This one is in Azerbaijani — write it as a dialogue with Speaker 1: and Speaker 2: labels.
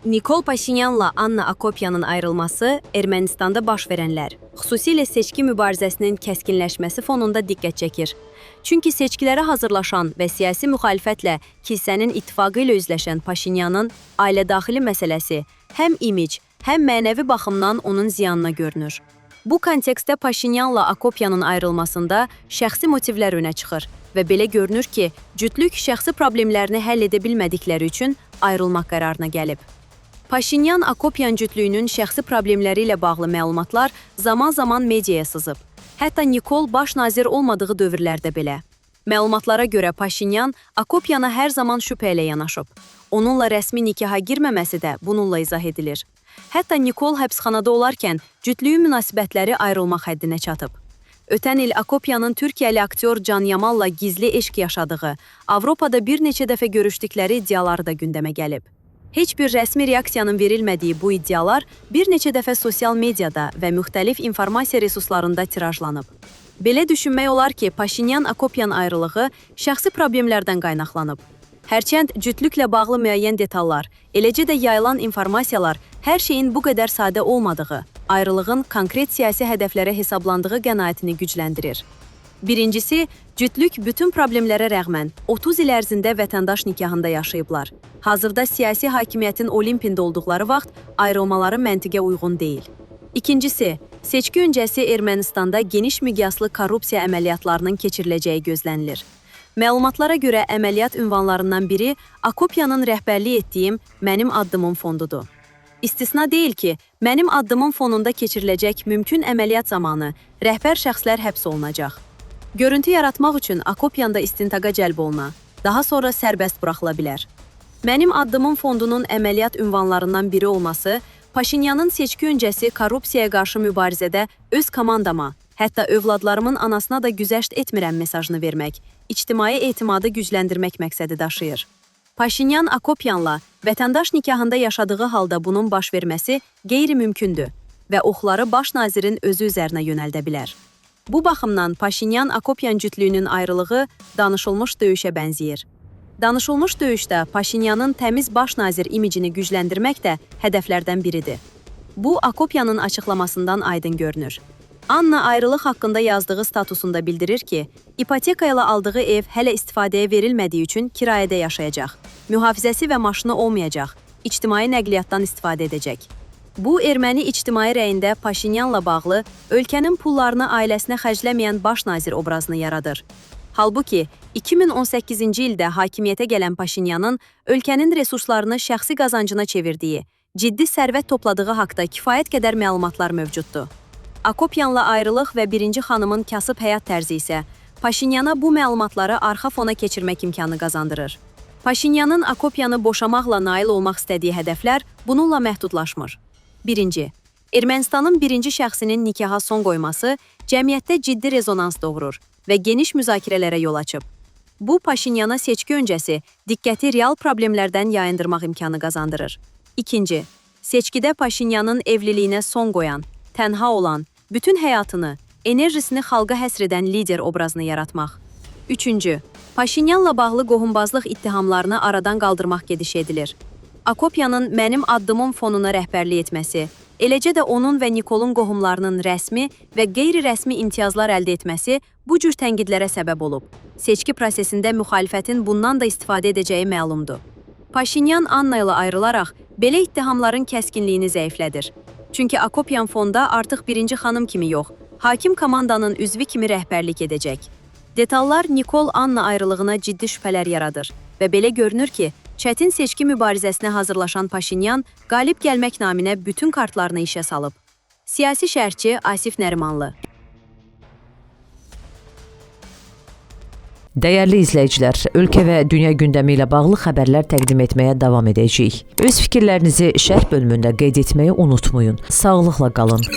Speaker 1: Nikol Paşinyanla Anna Akopyanın ayrılması Ermənistanda baş verənlər, xüsusilə seçki mübarizəsinin kəskinləşməsi fonunda diqqət çəkir. Çünki seçkilərə hazırlaşan və siyasi müxalifətlə kilsənin ittifaqı ilə üzləşən Paşinyanın ailə-daxili məsələsi həm imic, həm mənəvi baxımdan onun ziyanına görünür. Bu kontekstdə Paşinyanla Akopyanın ayrılmasında şəxsi motivlər önə çıxır və belə görünür ki, cütlük şəxsi problemlərini həll edə bilmədikləri üçün ayrılmaq qərarına gəlib. Paşinyan-Akopyan cütlüyünün şəxsi problemləri ilə bağlı məlumatlar zaman-zaman mediaya sızıb. Hətta Nikol baş nazir olmadığı dövrlərdə belə. Məlumatlara görə Paşinyan Akopyana hər zaman şübhə ilə yanaşıb. Onunla rəsmi nikaha girməməsi də bununla izah edilir. Hətta Nikol həbsxanada olarkən cütlüyün münasibətləri ayrılmaq həddinə çatıb. Ötən il Akopyanın Türkiyəli aktyor Can Yamalla gizli eşq yaşadığı, Avropada bir neçə dəfə görüşdükləri iddiaları da gündəmə gəlib. Heç bir rəsmi reaksiyanın verilmədiyi bu iddialar bir neçə dəfə sosial mediada və müxtəlif informasiya resurslarında tirajlanıb. Belə düşünmək olar ki, Paşinyan-Akopyan ayrılığı şəxsi problemlərdən qaynaqlanıb. Hərçənd cütlüklə bağlı müəyyən detallar, eləcə də yayılan informasiyalar hər şeyin bu qədər sadə olmadığı, ayrılığın konkret siyasi hədəflərə hesablandığı qənaətini gücləndirir. Birincisi, cütlük bütün problemlərə rəğmən 30 il ərzində vətəndaş nikahında yaşayıblar. Hazırda siyasi hakimiyyətin olimpində olduqları vaxt ayrılmaları məntiqə uyğun deyil. İkincisi, seçki öncəsi Ermənistanda geniş miqyaslı korrupsiya əməliyyatlarının keçiriləcəyi gözlənilir. Məlumatlara görə əməliyyat ünvanlarından biri Akopyanın rəhbərlik etdiyim Mənim Addımım fondudur. İstisna deyil ki, Mənim Addımım fonunda keçiriləcək mümkün əməliyyat zamanı rəhbər şəxslər həbs olunacaq. Görüntü yaratmaq üçün Akopyanda istintaqa cəlb oluna, daha sonra sərbəst buraxıla bilər. Mənim Addımım fondunun əməliyyat ünvanlarından biri olması, Paşinyanın seçki öncəsi korrupsiyaya qarşı mübarizədə öz komandama, hətta övladlarımın anasına da güzəşt etmirəm mesajını vermək, ictimai etimadı gücləndirmək məqsədi daşıyır. Paşinyan Akopyanla vətəndaş nikahında yaşadığı halda bunun baş verməsi qeyri-mümkündür və oxları baş nazirin özü üzərinə yönəldə bilər. Bu baxımdan Paşinyan-Akopyan cütlüyünün ayrılığı danışılmış döyüşə bənzəyir. Danışılmış döyüşdə Paşinyanın təmiz baş nazir imicini gücləndirmək də hədəflərdən biridir. Bu, Akopyanın açıqlamasından aydın görünür. Anna ayrılıq haqqında yazdığı statusunda bildirir ki, ipoteka ilə aldığı ev hələ istifadəyə verilmədiyi üçün kirayədə yaşayacaq, mühafizəsi və maşını olmayacaq, ictimai nəqliyyatdan istifadə edəcək. Bu, erməni ictimai rəyində Paşinyanla bağlı ölkənin pullarını ailəsinə xərcləməyən baş nazir obrazını yaradır. Halbuki, 2018-ci ildə hakimiyyətə gələn Paşinyanın ölkənin resurslarını şəxsi qazancına çevirdiyi, ciddi sərvət topladığı haqda kifayət qədər məlumatlar mövcuddur. Akopyanla ayrılıq və birinci xanımın kasıb həyat tərzi isə Paşinyana bu məlumatları arxa fona keçirmək imkanı qazandırır. Paşinyanın Akopyanı boşamaqla nail olmaq istədiyi hədəflər bununla məhdudlaşmır. Birinci, Ermənistanın birinci şəxsinin nikaha son qoyması cəmiyyətdə ciddi rezonans doğurur və geniş müzakirələrə yol açıb. Bu, Paşinyana seçki öncəsi diqqəti real problemlərdən yayındırmaq imkanı qazandırır. İkinci, seçkidə Paşinyanın evliliyinə son qoyan, tənha olan, bütün həyatını, enerjisini xalqa həsr edən lider obrazını yaratmaq. Üçüncü, Paşinyanla bağlı qohumbazlıq ittihamlarını aradan qaldırmaq gedişi edilir. Akopyanın Mənim Addımım fonuna rəhbərlik etməsi, eləcə də onun və Nikolun qohumlarının rəsmi və qeyri-rəsmi imtiyazlar əldə etməsi bu cür tənqidlərə səbəb olub. Seçki prosesində müxalifətin bundan da istifadə edəcəyi məlumdur. Paşinyan Anna ilə ayrılaraq belə ittihamların kəskinliyini zəiflədir. Çünki Akopyan fonda artıq birinci xanım kimi yox, hakim komandanın üzvü kimi rəhbərlik edəcək. Detallar Nikol-Anna ayrılığına ciddi şübhələr yaradır və belə görünür ki, çətin seçki mübarizəsinə hazırlaşan Paşinyan qalib gəlmək naminə bütün kartlarını işə salıb. Siyasi şərhçi Asif Nərimanlı.
Speaker 2: Dəyərli izləyicilər, ölkə və dünya gündəmi ilə bağlı xəbərlər təqdim etməyə davam edəcəyik. Öz fikirlərinizi şərh bölümündə qeyd etməyi unutmayın. Sağlıqla qalın.